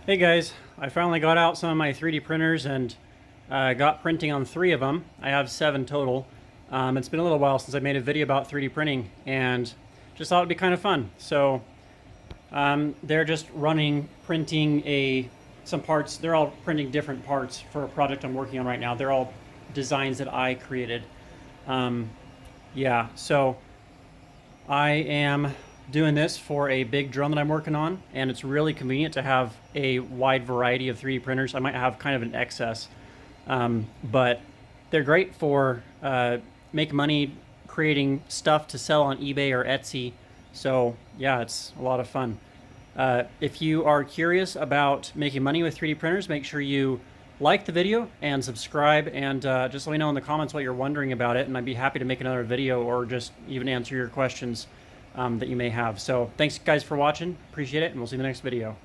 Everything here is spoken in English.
Hey guys, I finally got out some of my 3D printers and got printing on 3 of them. I have 7 total. It's been a little while since I made a video about 3D printing and just thought it'd be kind of fun. So they're just printing some parts. They're all printing different parts for a project I'm working on right now. They're all designs that I created. Um, yeah, so I am doing this for a big drone that I'm working on, and it's really convenient to have a wide variety of 3D printers. I might have kind of an excess, but they're great for make money creating stuff to sell on eBay or Etsy. So yeah, it's a lot of fun. If you are curious about making money with 3D printers, make sure you like the video and subscribe, and just let me know in the comments what you're wondering about it, and I'd be happy to make another video or just even answer your questions that you may have. So thanks guys for watching, appreciate it, and we'll see you in the next video.